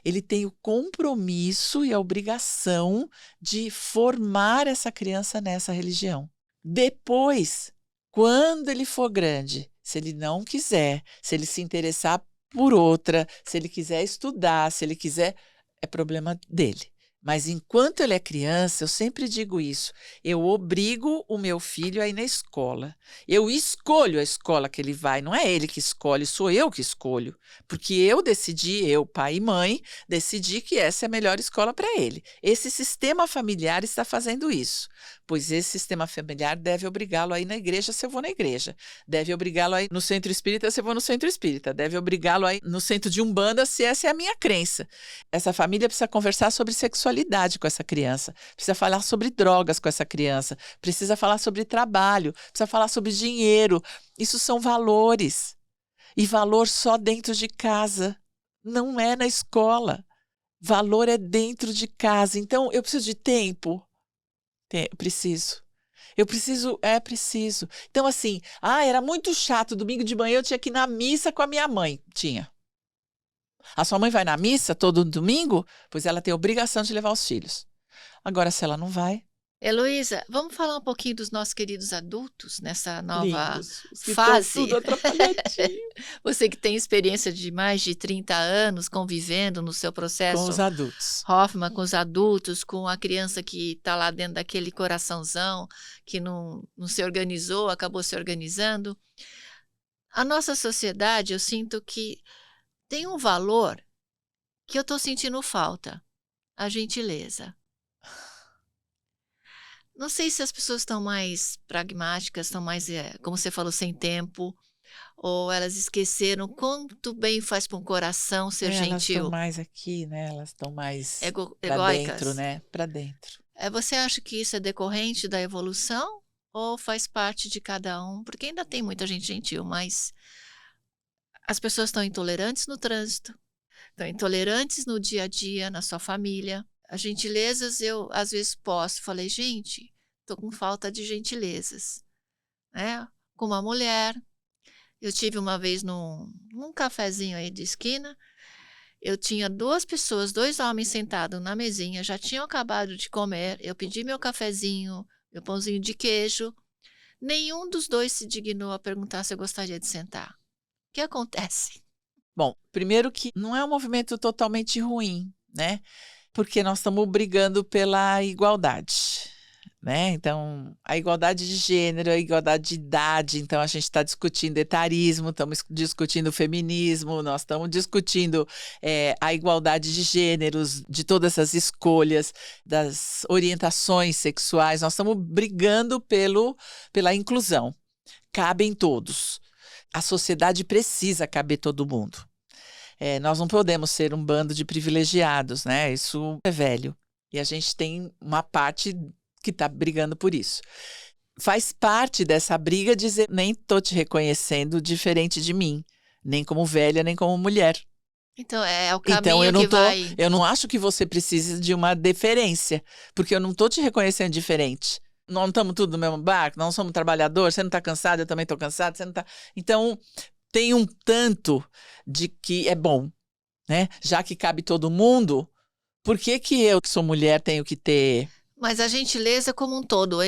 ele tem o compromisso e a obrigação de formar essa criança nessa religião. Depois, quando ele for grande, se ele não quiser, se ele se interessar por outra, se ele quiser estudar, se ele quiser, é problema dele. Mas enquanto ele é criança, eu sempre digo isso, eu obrigo o meu filho a ir na escola. Eu escolho a escola que ele vai, não é ele que escolhe, sou eu que escolho. Porque eu decidi, eu, pai e mãe, decidi que essa é a melhor escola para ele. Esse sistema familiar está fazendo isso, pois esse sistema familiar deve obrigá-lo a ir na igreja se eu vou na igreja, deve obrigá-lo a ir no centro espírita se eu vou no centro espírita, deve obrigá-lo a ir no centro de Umbanda se essa é a minha crença. Essa família precisa conversar sobre sexualidade com essa criança, precisa falar sobre drogas com essa criança, precisa falar sobre trabalho, precisa falar sobre dinheiro. Isso são valores. E valor só dentro de casa, não é na escola. Valor é dentro de casa. Então, eu preciso de tempo? Preciso. Eu preciso, preciso. Então, assim, era muito chato, domingo de manhã eu tinha que ir na missa com a minha mãe. Tinha. A sua mãe vai na missa todo domingo? Pois ela tem a obrigação de levar os filhos. Agora, se ela não vai, Heloísa, vamos falar um pouquinho dos nossos queridos adultos nessa nova lindos, os que estão fase? tudo atrapalhadinho Você que tem experiência de mais de 30 anos convivendo no seu com processo os adultos. Hoffman, com os adultos, com a criança que está lá dentro daquele coraçãozão, que não se organizou, acabou se organizando. A nossa sociedade, eu sinto que tem um valor que eu estou sentindo falta, a gentileza. Não sei se as pessoas estão mais pragmáticas, estão mais, como você falou, sem tempo, ou elas esqueceram quanto bem faz para um coração ser Elas estão gentil. mais aqui, né? Elas estão mais para Egóicas. dentro, né? Para dentro. Você acha que isso é decorrente da evolução ou faz parte de cada um? Porque ainda tem muita gente gentil, mas as pessoas estão intolerantes no trânsito, estão intolerantes no dia a dia, na sua família. As gentilezas eu às vezes posto, falei, gente, tô com falta de gentilezas, né? Com uma mulher, eu tive uma vez num cafezinho aí de esquina, eu tinha 2 pessoas, 2 homens sentados na mesinha, já tinham acabado de comer, eu pedi meu cafezinho, meu pãozinho de queijo, nenhum dos 2 se dignou a perguntar se eu gostaria de sentar. O que acontece? Bom, primeiro que não é um movimento totalmente ruim, né? Porque nós estamos brigando pela igualdade, né? Então, a igualdade de gênero, a igualdade de idade, então a gente está discutindo etarismo, estamos discutindo feminismo, nós estamos discutindo a igualdade de gêneros, de todas as escolhas, das orientações sexuais, nós estamos brigando pela inclusão. Cabem todos. A sociedade precisa caber todo mundo. Nós não podemos ser um bando de privilegiados, né? Isso é velho. E a gente tem uma parte que está brigando por isso. Faz parte dessa briga dizer, nem estou te reconhecendo diferente de mim, nem como velha, nem como mulher. Então, é o caminho Então, que vai... eu não acho que você precise de uma deferência, porque eu não estou te reconhecendo diferente. Não estamos tudo no mesmo barco, não somos trabalhadores, você não está cansado, eu também estou cansado, você não está... Então, tem um tanto de que é bom, né? Já que cabe todo mundo, por que eu, que sou mulher, tenho que ter... Mas a gentileza como um todo,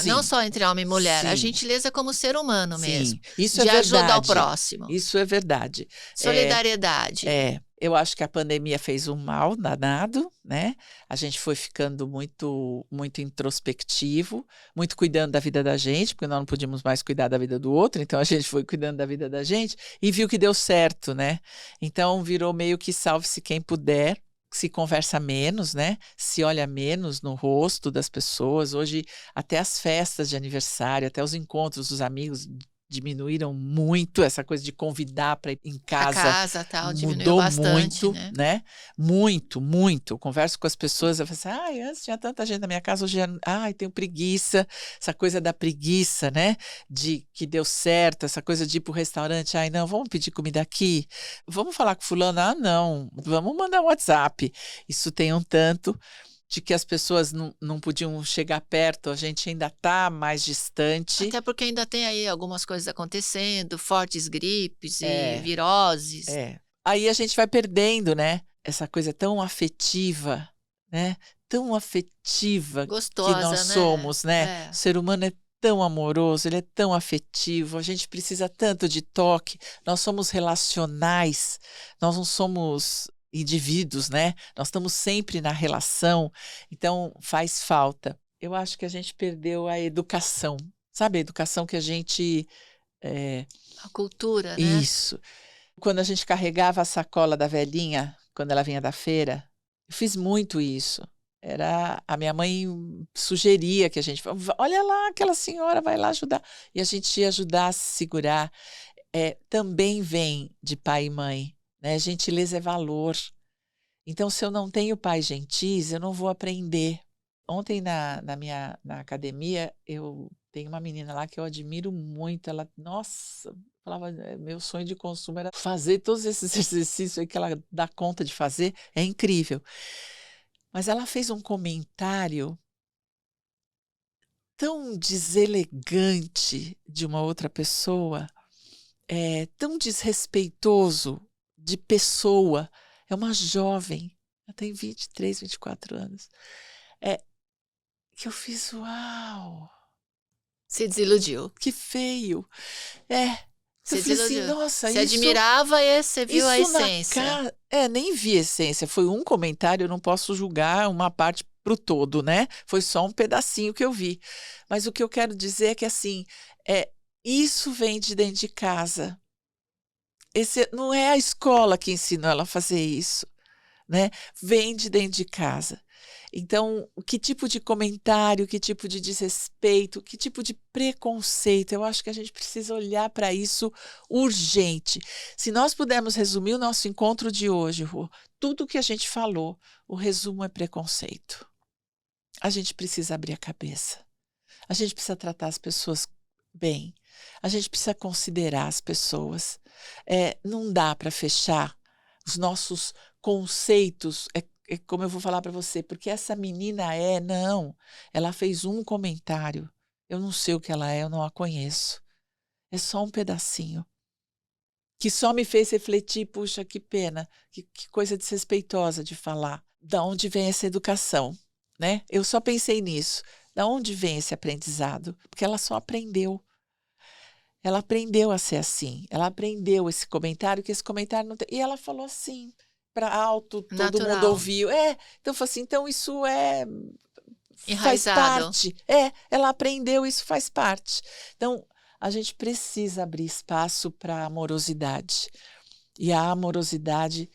não só entre homem e mulher, a gentileza como ser humano mesmo. Isso de é verdade. ajudar o próximo. Isso é verdade. Solidariedade. Eu acho que a pandemia fez um mal danado, né? A gente foi ficando muito, muito introspectivo, muito cuidando da vida da gente, porque nós não podíamos mais cuidar da vida do outro, então a gente foi cuidando da vida da gente e viu que deu certo, né? Então virou meio que salve-se quem puder. Se conversa menos, né? Se olha menos no rosto das pessoas. Hoje, até as festas de aniversário, até os encontros dos amigos diminuíram muito, essa coisa de convidar para ir em casa. A casa, tal, diminuiu mudou bastante, muito, né? Muito, muito. Eu converso com as pessoas, eu falo assim, antes tinha tanta gente na minha casa, hoje tenho preguiça. Essa coisa da preguiça, né? De que deu certo, essa coisa de ir pro restaurante, não, vamos pedir comida aqui, vamos falar com fulano, não, vamos mandar um WhatsApp. Isso tem um tanto de que as pessoas não podiam chegar perto, a gente ainda está mais distante. Até porque ainda tem aí algumas coisas acontecendo, fortes gripes e viroses. Aí a gente vai perdendo, né? Essa coisa tão afetiva, né? Tão afetiva gostosa, que nós né? somos, né? O ser humano é tão amoroso, ele é tão afetivo, a gente precisa tanto de toque, nós somos relacionais, nós não somos indivíduos, né? Nós estamos sempre na relação, então faz falta. Eu acho que a gente perdeu a educação, sabe? A educação que a gente... A cultura, né? Isso. Quando a gente carregava a sacola da velhinha, quando ela vinha da feira, eu fiz muito isso. A minha mãe sugeria que a gente... Olha lá, aquela senhora vai lá ajudar. E a gente ia ajudar a se segurar. Também vem de pai e mãe. Né? Gentileza é valor. Então, se eu não tenho pais gentis, eu não vou aprender. Ontem, na academia, eu tenho uma menina lá que eu admiro muito. Ela, nossa, falava, meu sonho de consumo era fazer todos esses exercícios aí que ela dá conta de fazer. É incrível. Mas ela fez um comentário tão deselegante de uma outra pessoa, tão desrespeitoso de pessoa. É uma jovem, ela tem 23, 24 anos. Que eu fiz, uau, Se desiludiu. que feio. Se Eu falei assim, desiludiu. nossa, Você isso... admirava e você viu a Isso na essência. nem vi essência, foi um comentário, eu não posso julgar uma parte para o todo, né? Foi só um pedacinho que eu vi. Mas o que eu quero dizer é que, assim, isso vem de dentro de casa. Não é a escola que ensinou ela a fazer isso, né? Vem de dentro de casa. Então, que tipo de comentário, que tipo de desrespeito, que tipo de preconceito, eu acho que a gente precisa olhar para isso urgente. Se nós pudermos resumir o nosso encontro de hoje, Rô, tudo que a gente falou, o resumo é preconceito. A gente precisa abrir a cabeça. A gente precisa tratar as pessoas bem. A gente precisa considerar as pessoas. Não dá para fechar os nossos conceitos. Como eu vou falar para você, porque essa menina não, ela fez um comentário, eu não sei o que ela eu não a conheço, é só um pedacinho, que só me fez refletir, puxa, que pena, que coisa desrespeitosa de falar, da onde vem essa educação, né? Eu só pensei nisso, da onde vem esse aprendizado, porque ela só aprendeu. Ela aprendeu a ser assim, ela aprendeu esse comentário, que esse comentário não tem, e ela falou assim, para alto, todo mundo Natural. ouviu. Então, eu falei assim, então isso faz Enraizado. parte. Ela aprendeu, isso faz parte. Então, a gente precisa abrir espaço para a amorosidade. E a amorosidade,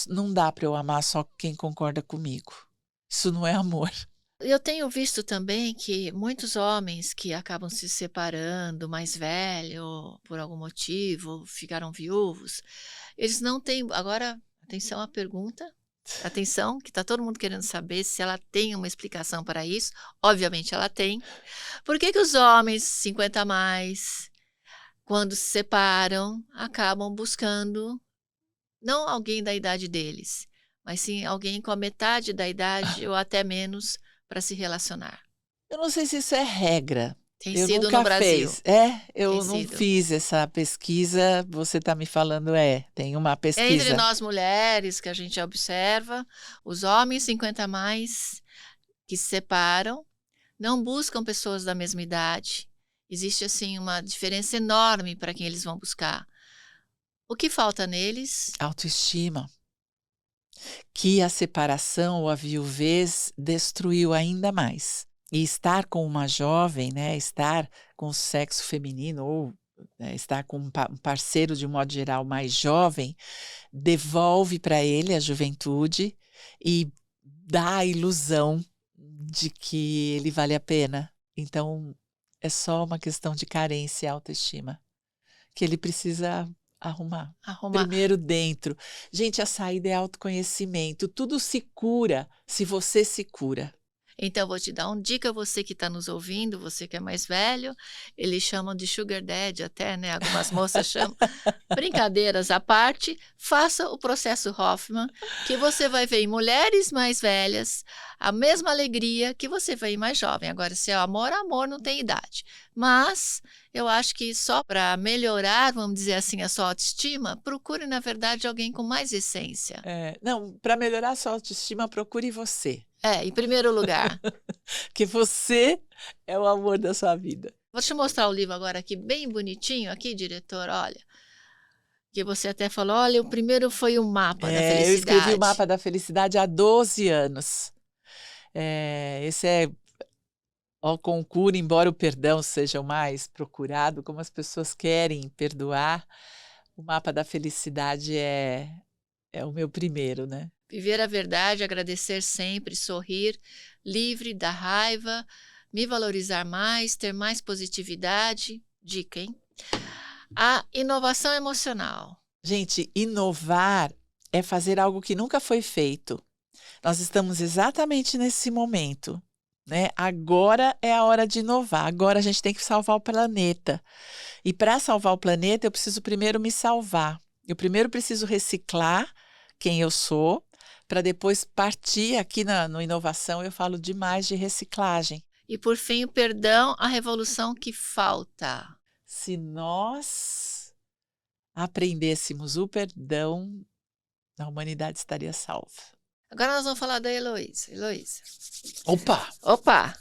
não dá para eu amar só quem concorda comigo. Isso não é amor. Eu tenho visto também que muitos homens que acabam se separando mais velho, por algum motivo, ficaram viúvos, eles não têm. Agora, atenção à pergunta. Atenção, que está todo mundo querendo saber se ela tem uma explicação para isso. Obviamente ela tem. Por que os homens 50 a mais, quando se separam, acabam buscando não alguém da idade deles, mas sim alguém com a metade da idade ou até menos para se relacionar? Eu não sei se isso é regra. Tem Eu sido nunca no Brasil. fez. Eu Tem não sido. fiz essa pesquisa. Você está me falando, tem uma Entre pesquisa. nós mulheres, que a gente observa, os homens 50 a mais que se separam não buscam pessoas da mesma idade. Existe, assim, uma diferença enorme para quem eles vão buscar. O que falta neles? Autoestima. Que a separação ou a viuvez destruiu ainda mais. E estar com uma jovem, né, estar com o sexo feminino ou estar com um parceiro de um modo geral mais jovem, devolve para ele a juventude e dá a ilusão de que ele vale a pena. Então, é só uma questão de carência e autoestima que ele precisa arrumar. Primeiro dentro. Gente, a saída é autoconhecimento. Tudo se cura se você se cura. Então, vou te dar uma dica, você que está nos ouvindo, você que é mais velho, eles chamam de sugar daddy até, né? Algumas moças chamam. Brincadeiras à parte, faça o processo Hoffman, que você vai ver em mulheres mais velhas a mesma alegria que você vê em mais jovem. Agora, se é amor, amor não tem idade. Mas eu acho que só para melhorar, vamos dizer assim, a sua autoestima, procure, na verdade, alguém com mais essência. Não, para melhorar a sua autoestima, procure você. Em primeiro lugar. Porque você é o amor da sua vida. Vou te mostrar o livro agora aqui, bem bonitinho, aqui, diretor, olha. Que você até falou, olha, o primeiro foi o mapa da felicidade. Eu escrevi o mapa da felicidade há 12 anos. Esse é ao concurso, embora o perdão seja o mais procurado, como as pessoas querem perdoar, o mapa da felicidade é o meu primeiro, né? Viver a verdade, agradecer sempre, sorrir, livre da raiva, me valorizar mais, ter mais positividade. Dica, hein? A inovação emocional. Gente, inovar é fazer algo que nunca foi feito. Nós estamos exatamente nesse momento, né? Agora é a hora de inovar. Agora a gente tem que salvar o planeta. E para salvar o planeta, eu preciso primeiro me salvar. Eu primeiro preciso reciclar quem eu sou, para depois partir aqui no Inovação, eu falo demais de reciclagem. E por fim, o perdão, a revolução que falta. Se nós aprendêssemos o perdão, a humanidade estaria salva. Agora nós vamos falar da Heloísa. Heloísa. Opa! Opa!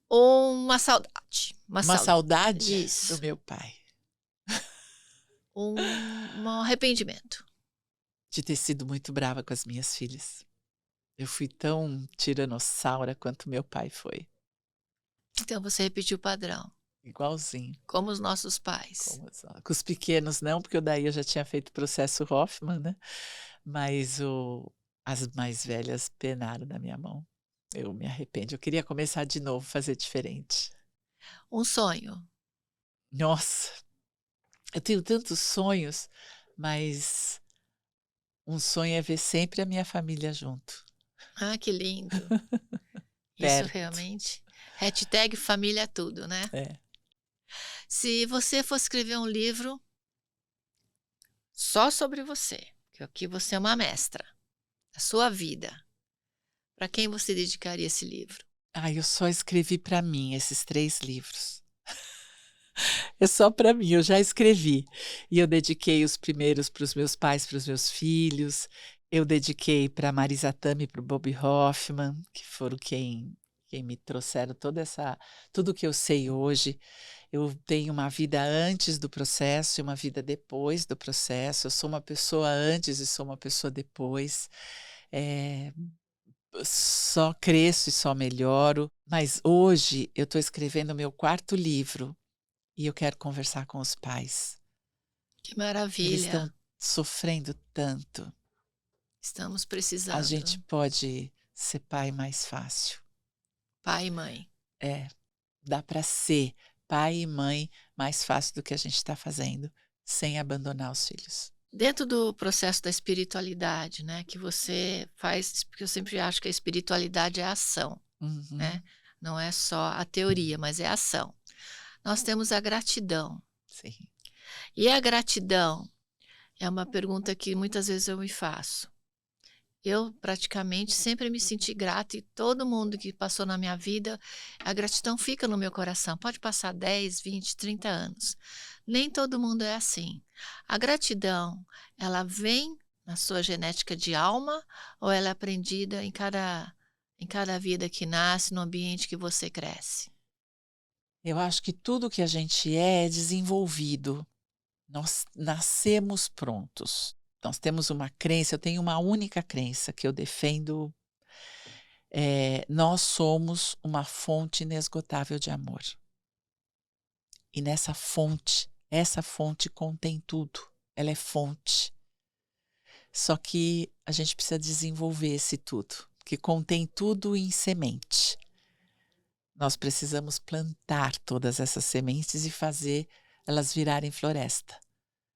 Uma saudade. Uma saudade Isso. do meu pai. Um arrependimento. De ter sido muito brava com as minhas filhas. Eu fui tão tiranossaura quanto meu pai foi. Então você repetiu o padrão. Igualzinho. Como os nossos pais. Com os pequenos não, porque daí eu já tinha feito o processo Hoffman, né? Mas as mais velhas penaram na minha mão. Eu me arrependo. Eu queria começar de novo, fazer diferente. Um sonho. Nossa, eu tenho tantos sonhos, mas um sonho é ver sempre a minha família junto. Ah, que lindo. Isso Perto. realmente. Hashtag família é tudo, né? É. Se você fosse escrever um livro só sobre você, que aqui você é uma mestra, a sua vida, para quem você dedicaria esse livro? Eu só escrevi para mim esses 3 livros. É só para mim, eu já escrevi. E eu dediquei os primeiros para os meus pais, para os meus filhos. Eu dediquei para Marisa Tami e para o Bob Hoffman, que foram quem me trouxeram tudo que eu sei hoje. Eu tenho uma vida antes do processo e uma vida depois do processo. Eu sou uma pessoa antes e sou uma pessoa depois. Só cresço e só melhoro. Mas hoje eu estou escrevendo o meu 4º livro e eu quero conversar com os pais. Que Eles maravilha. estão sofrendo tanto. Estamos precisando. A gente pode ser pai mais fácil. Pai e mãe. Dá para ser pai e mãe mais fácil do que a gente está fazendo, sem abandonar os filhos. Dentro do processo da espiritualidade, né, que você faz, porque eu sempre acho que a espiritualidade é ação, Uhum. né? Não é só a teoria, mas é a ação. Nós temos a gratidão. Sim. E a gratidão é uma pergunta que muitas vezes eu me faço. Eu praticamente sempre me senti grata e todo mundo que passou na minha vida, a gratidão fica no meu coração. Pode passar 10, 20, 30 anos. Nem todo mundo é assim. A gratidão, ela vem na sua genética de alma ou ela é aprendida em cada vida que nasce, no ambiente que você cresce? Eu acho que tudo que a gente é desenvolvido. Nós nascemos prontos. Nós temos uma crença, eu tenho uma única crença que eu defendo. Nós somos uma fonte inesgotável de amor. E essa fonte contém tudo. Ela é fonte. Só que a gente precisa desenvolver esse tudo, que contém tudo em semente. Nós precisamos plantar todas essas sementes e fazer elas virarem floresta.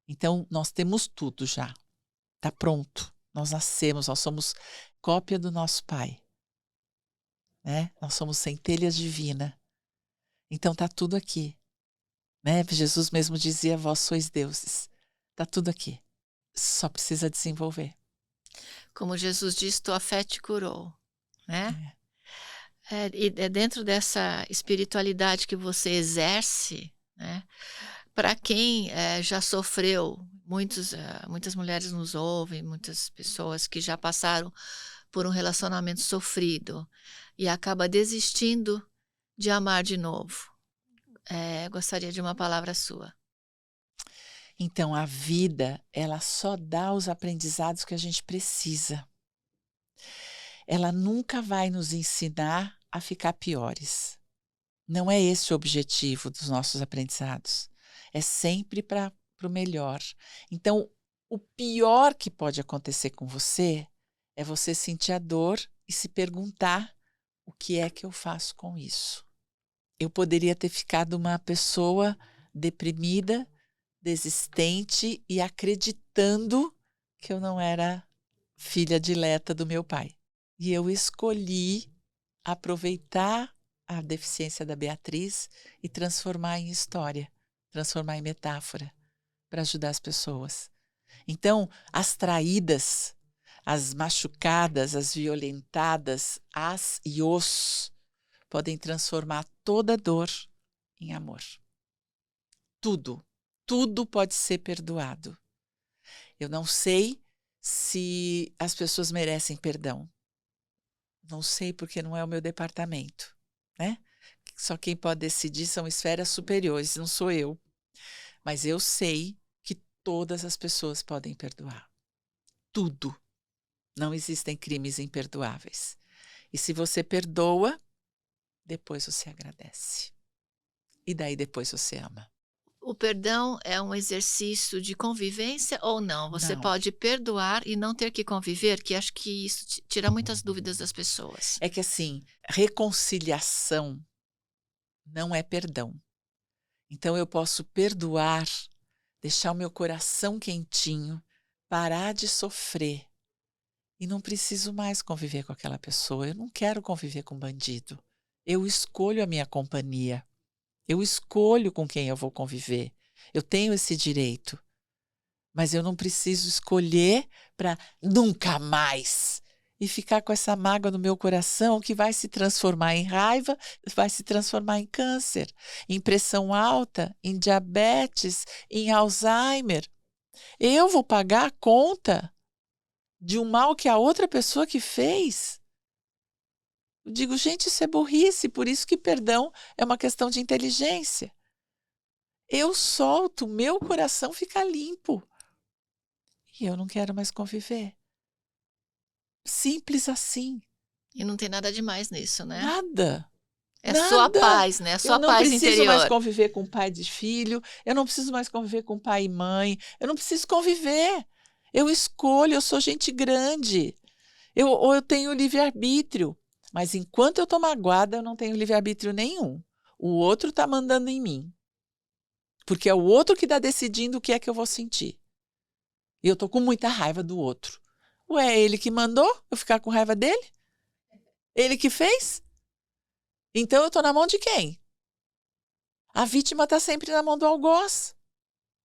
Então, nós temos tudo já. Está pronto. Nós nascemos, nós somos cópia do nosso Pai. Né? Nós somos centelha divina. Então, está tudo aqui. Né? Jesus mesmo dizia, vós sois deuses. Está tudo aqui. Só precisa desenvolver. Como Jesus disse, tua fé te curou. Né? E é dentro dessa espiritualidade que você exerce, né? Para quem já sofreu, muitas mulheres nos ouvem, muitas pessoas que já passaram por um relacionamento sofrido e acaba desistindo de amar de novo. Gostaria de uma palavra sua. Então, a vida, ela só dá os aprendizados que a gente precisa. Ela nunca vai nos ensinar a ficar piores. Não é esse o objetivo dos nossos aprendizados. É sempre para o melhor. Então, o pior que pode acontecer com você é você sentir a dor e se perguntar o que é que eu faço com isso. Eu poderia ter ficado uma pessoa deprimida, desistente e acreditando que eu não era filha dileta do meu pai. E eu escolhi aproveitar a deficiência da Beatriz e transformar em história, transformar em metáfora para ajudar as pessoas. Então, as traídas, as machucadas, as violentadas, as e os podem transformar toda dor em amor. Tudo pode ser perdoado. Eu não sei se as pessoas merecem perdão. Não sei, porque não é o meu departamento, né? Só quem pode decidir são esferas superiores, não sou eu. Mas eu sei que todas as pessoas podem perdoar. Tudo. Não existem crimes imperdoáveis. E se você perdoa, depois você agradece. E daí depois você ama. O perdão é um exercício de convivência ou não? Você Não. pode perdoar e não ter que conviver, que acho que isso tira muitas dúvidas das pessoas. É que assim, reconciliação não é perdão. Então eu posso perdoar, deixar o meu coração quentinho, parar de sofrer e não preciso mais conviver com aquela pessoa. Eu não quero conviver com bandido. Eu escolho a minha companhia. Eu escolho com quem eu vou conviver. Eu tenho esse direito. Mas eu não preciso escolher para nunca mais. E ficar com essa mágoa no meu coração que vai se transformar em raiva, vai se transformar em câncer, em pressão alta, em diabetes, em Alzheimer. Eu vou pagar a conta de um mal que a outra pessoa que fez. Eu digo, gente, isso é burrice, por isso que perdão é uma questão de inteligência. Eu solto, meu coração fica limpo. E eu não quero mais conviver. Simples assim. E não tem nada demais nisso, né? Nada. É nada. sua paz, né? É sua Eu não paz preciso interior. mais conviver com pai de filho. Eu não preciso mais conviver com pai e mãe. Eu não preciso conviver. Eu escolho, eu sou gente grande. Ou eu tenho livre-arbítrio. Mas enquanto eu estou magoada, eu não tenho livre-arbítrio nenhum. O outro está mandando em mim. Porque é o outro que está decidindo o que é que eu vou sentir. E eu estou com muita raiva do outro. Ué, é ele que mandou eu ficar com raiva dele? Ele que fez? Então eu estou na mão de quem? A vítima está sempre na mão do algoz.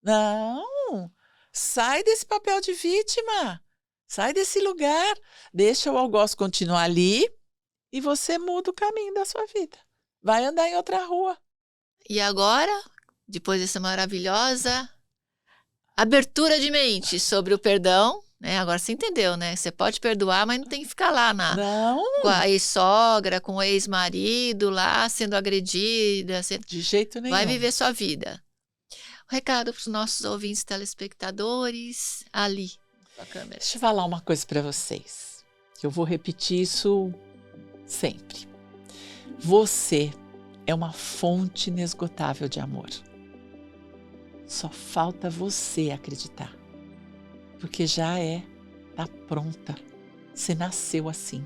Não! Sai desse papel de vítima. Sai desse lugar. Deixa o algoz continuar ali e você muda o caminho da sua vida. Vai andar em outra rua. E agora, depois dessa maravilhosa abertura de mente sobre o perdão, né? Agora você entendeu, né? Você pode perdoar, mas não tem que ficar lá Não, com a ex-sogra, com o ex-marido lá sendo agredida. de jeito nenhum. Vai viver sua vida. Um recado para os nossos ouvintes telespectadores. Ali, a câmera. Deixa eu falar uma coisa para vocês. Eu vou repetir isso sempre. Você é uma fonte inesgotável de amor. Só falta você acreditar. Porque já tá pronta. Você nasceu assim.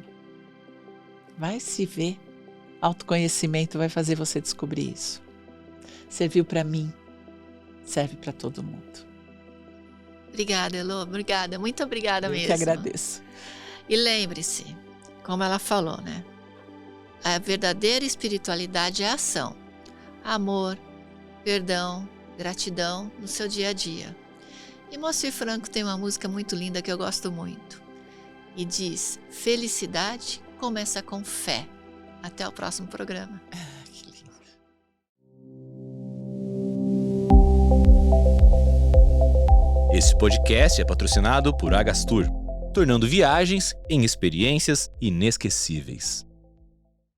Vai se ver. Autoconhecimento vai fazer você descobrir isso. Serviu para mim, serve para todo mundo. Obrigada, Elô. Obrigada. Muito obrigada mesmo. Eu que agradeço. E lembre-se, como ela falou, né? A verdadeira espiritualidade é ação. Amor, perdão, gratidão no seu dia a dia. E Moacir Franco tem uma música muito linda que eu gosto muito. E diz, felicidade começa com fé. Até o próximo programa. Que lindo. Esse podcast é patrocinado por Agastur, tornando viagens em experiências inesquecíveis.